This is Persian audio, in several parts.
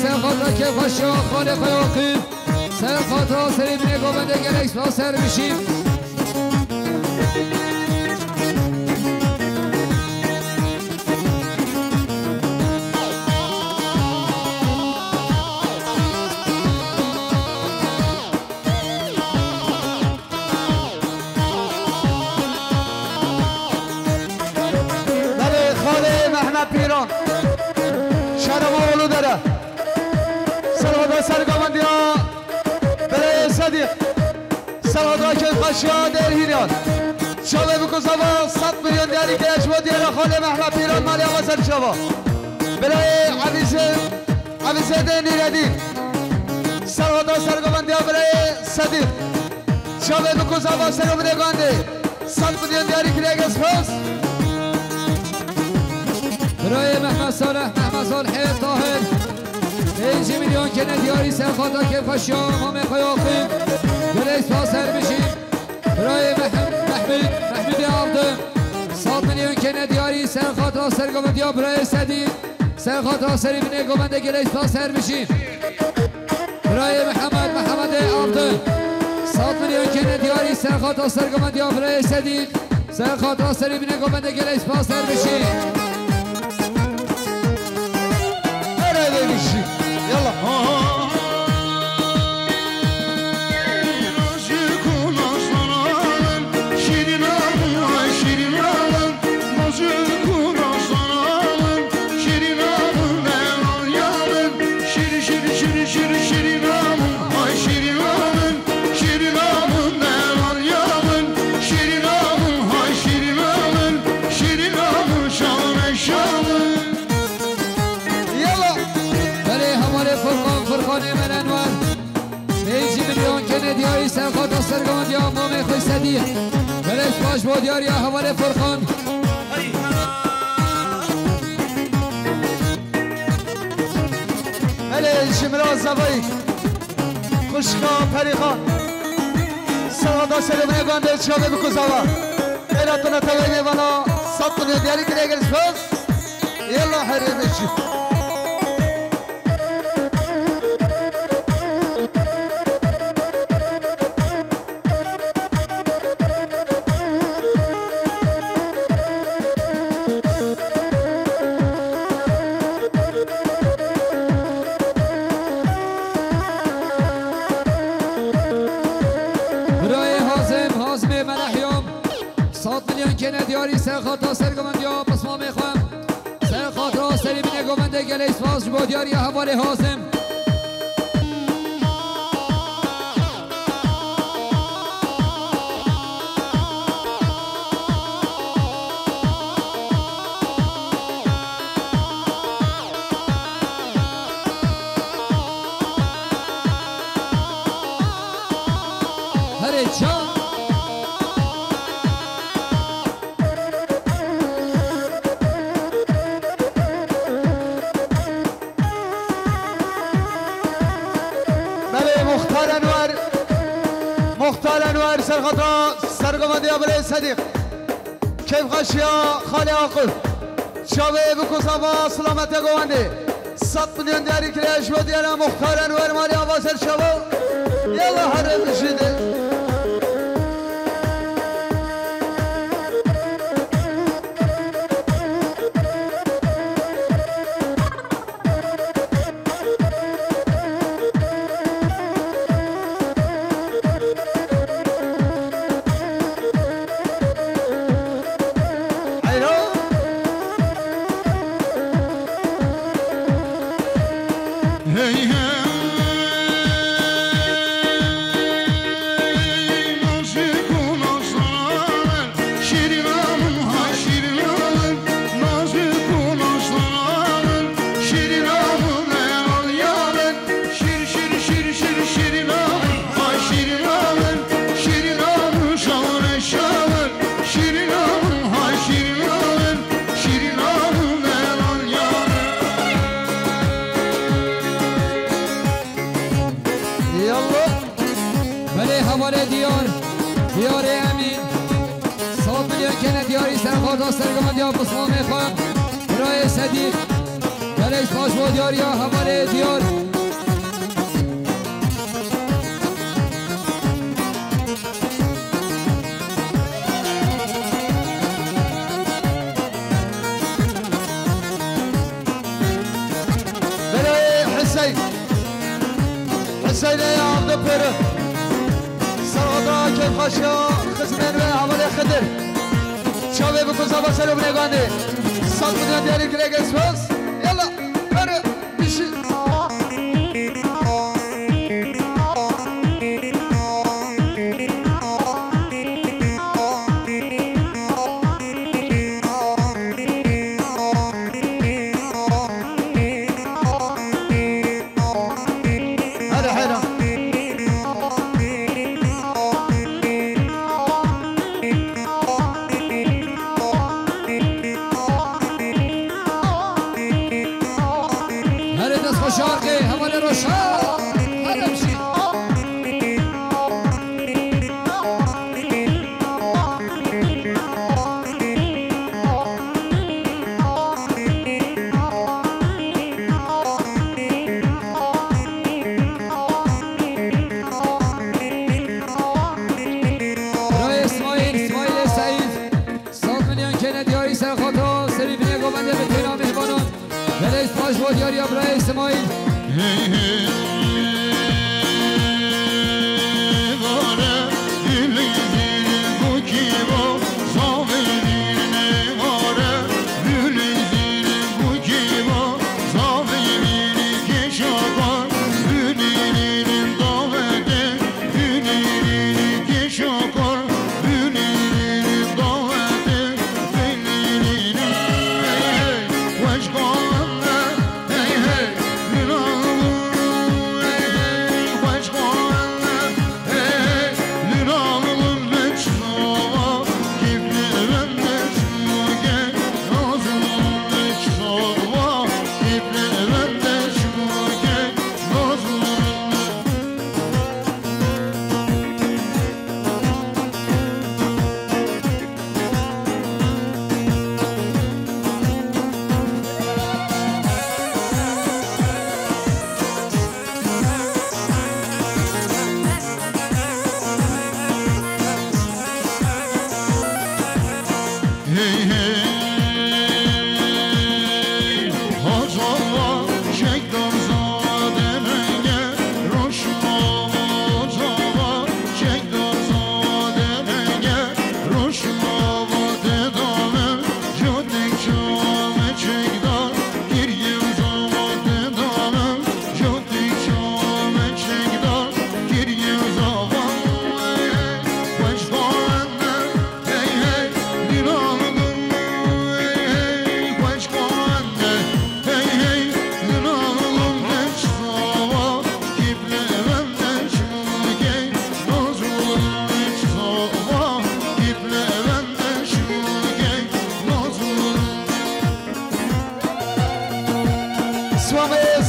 سر خاطر که خوشی خالق یاقیب سر خاطر سری بینه گوبنده گلکس با سر بشیم پیران شرم اولو داره سلوادا سرگامندی ها برای صدیق سلوادا که خشیا در هیریان شاوه بکن سوا 100 میلیون دیاری که اجوا دیاره خاله محمد پیران مالی آقا سر شوا برای عویزه دینی ردی سلوادا سرگامندی ها برای صدیق شاوه بکن سوا سر بنگانده 100 میلیون دیاری که اگه سپاس برای محمد صالح محمد صالح طاهر 5 میلیون که ندیاری سر خاطر که خوشی امام خیاقی گلکس با سر بشیم برای محمود عبدم 100 میلیون که ندیاری سر خاطر سرگامندی ها برای صدیق سر خاطر سری بینه گوبنده گلکس با سر بشیم برای محمد عبدم 100 میلیون که ندیاری سر خاطر سرگامندی ها برای صدیق سر خاطر سری بینه گوبنده گلکس با سر بشیم يلا دیاری سر خاطر سرگامندی ها امام خوی صدیق گلکس باش با دیاری ها حوال فرخان هلی شمرا زبایی خوشکا پریخان سرادا سرمه گانده چاوه بکو زوا ایراتنا توی میوانا 100 میلیون دیاری که دیگر سپاس یلا حریمه چی سر خاطر سرگامندی ها پس ما میخوام سر خاطر سری بینه گوبنده گلکس باز با دیاری حوال حازم هره چان مختار انوار سرخطا سرگامندی ها برای صدیق کیف خشیا خالی آقل شاوه بکو سوا سلامت گوانده 100 میلیون دیاری کریش و دیارا مختار انوار مالی آوا سر شوا یلا حرم بشیده دیار امین 100 میلیون که دیاری سر خاطر سرگامندی ها پس ما میخوام برای صدیق رئیس باش با دیار یا حواله دیار حسين يا عبد البر سرادا كيف خشيا خزمين وعمل خدر شابي بكوزا بسلو بنيغاندي صد مليون ديالي كريك اسفاس يلا بر بشي دیاری ابراهیم اسماعیل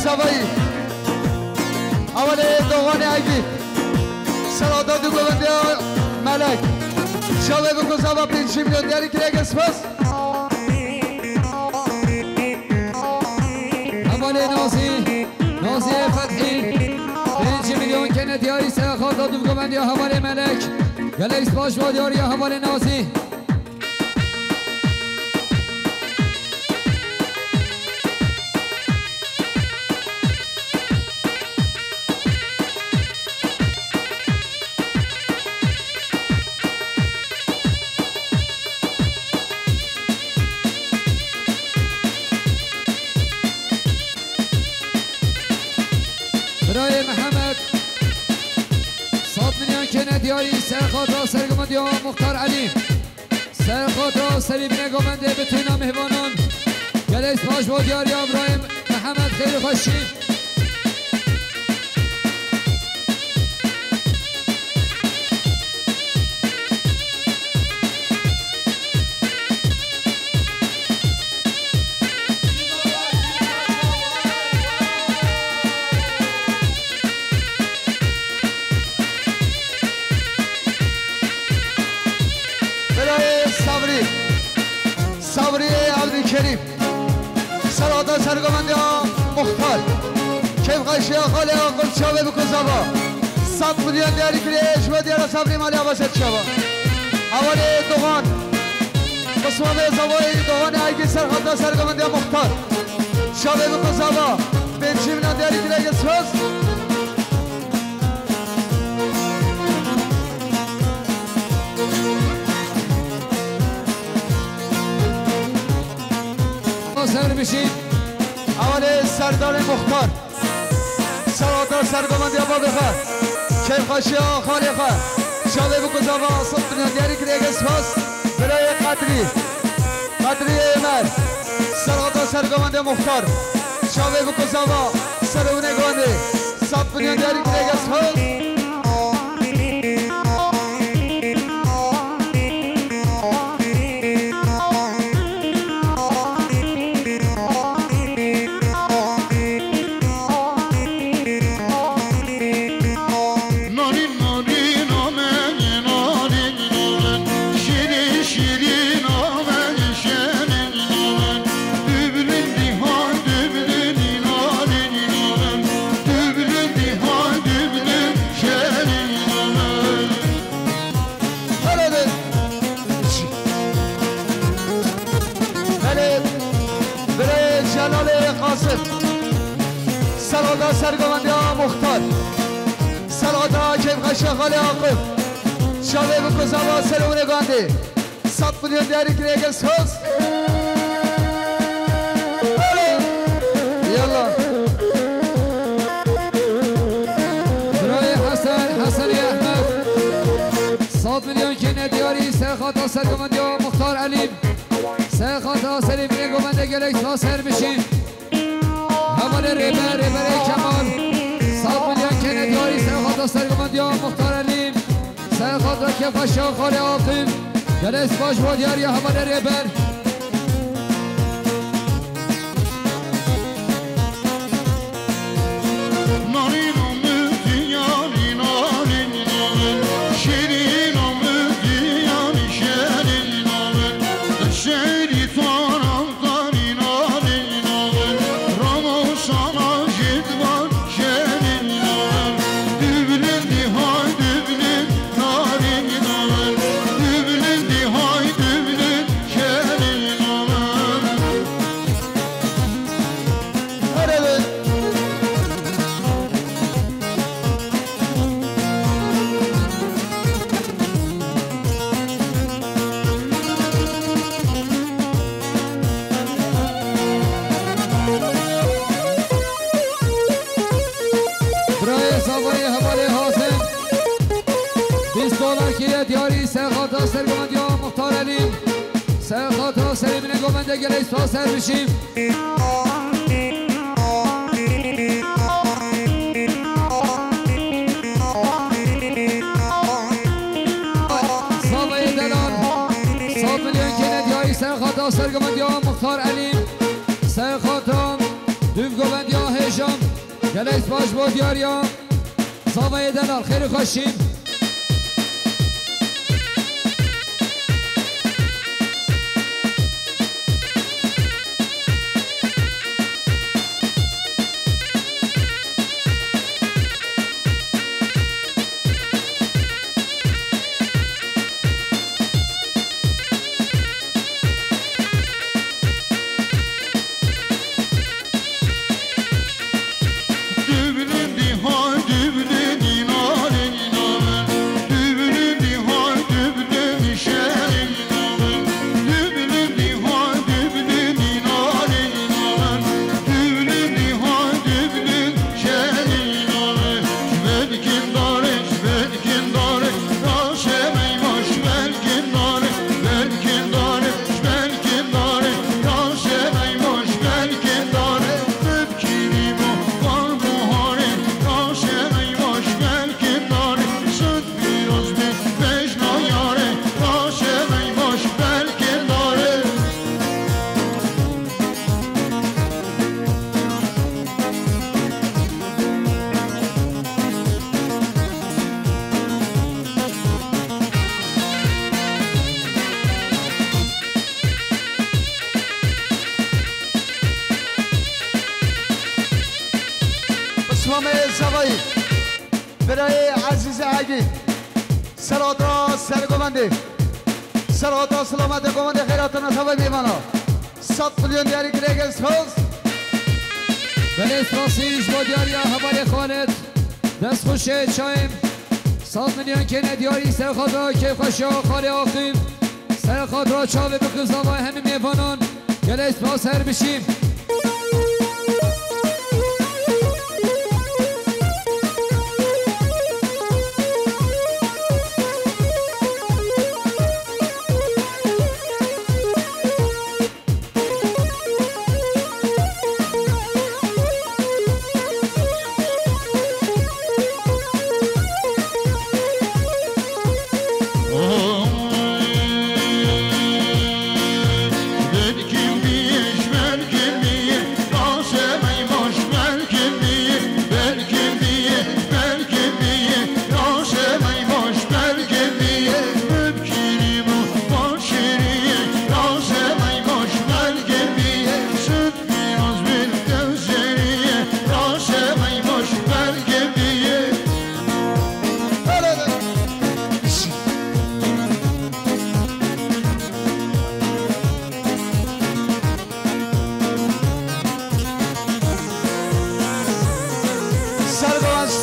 سوایی اول دوغانی عیدی سرادات گوونده ملک شاوه بکوزا با 5 میلیون دیاری کرگ اسپاس اول نازی فتحی 5 میلیون کنه دیاری سرادات گوونده حوال ملک گلیس باش با دیاری حوال نازی برای محمد 100 میلیون کنه دیاری سرخواد را سرگمند یا مختار علی سرخواد را سریب نگمنده به توی مهوانان گلیس پاش با دیاری ابراهیم محمد خیلی خوشی سلوادا سرگمندی ها مختار کیف خشی ها خالی ها قلب شاوه بکزابا 100 میلیون دیاری کریش و دیارا صبری مالی آباشت شوا حوالی دوغان قسمه زوای دوغان ایگی سرخدا سرگمندی ها مختار شاوه بکزابا 5 میلیون دیاری کریش سوز سر بشید اولی سردار مختار سلوادا سرگمندی ها بابخه کیف خشی ها خالی خواه شاوه بکزابا 100 میلیون دیاری کریش سوز برای قدری ایمر سلوادا سرگمندی مختار شاوه بکزابا سرونه گوندی 100 میلیون دیاری کریش سوز سلوادا سرگمندی ها مختار سلوادا کیف خشی خالی آقف شاوه بکزابا سرونه گاندی 100 میلیون دیاری کریگل سوز یالا برای حسن احمد 100 میلیون که ندیاری سرخاتا سرگمندی ها مختار علیم سرخاتا سرگمندی گمنده گلک تا سر بشیم حمال ریبر کمال 100 میلیون که ندیاری سرخاتا سرگمندی ها مختار علیم سرخاتا که فشا خالی آقیم گلک باش با دیاری حمال ریبر دیاری سرخاتا سرگمندی ها مختار علیم سرخاتا سرمینه گمنده گلیس تا سر بشیم سابه دلال 100 میلیون که ندیاری سرخاتا سرگمندی ها مختار علیم سرخاتا دوف گمندی ها هشام گلیس باش با دیاری ها سابه دلال خیلی خوشیم Dübülün dihar dübülün inanın inanın برای عزیز عگی سرادا سرگومنده سرادا سلامت گومنده خیرات نصب میمانا 100 میلیون دیاری گریگ سپاس بله اسپاسیش با دیاری حوال خانت دست خوشه چایم 100 میلیون که ندیاری سرخاد را که خوشا خالی آقیم سرخاد را چاوه به قضاوای همین میوانان گله اسپاس هر بشیم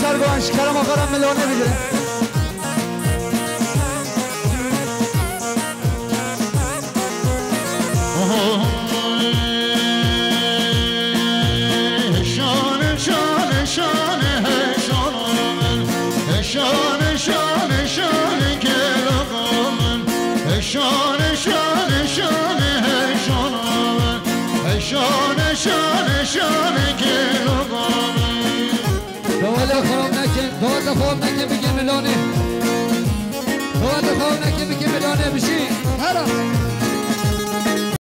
سرگوانش کرم آخرم ملونه بگیره شانه شانه شانه شانه شانه شانه شانه گلوگامن شانه شانه شانه شانه شانه شانه شانه گلوگامن دوال خواب نکن دوال خواب نکن بگی ملانه دوال خواب نکن بگی ملانه بشی هرم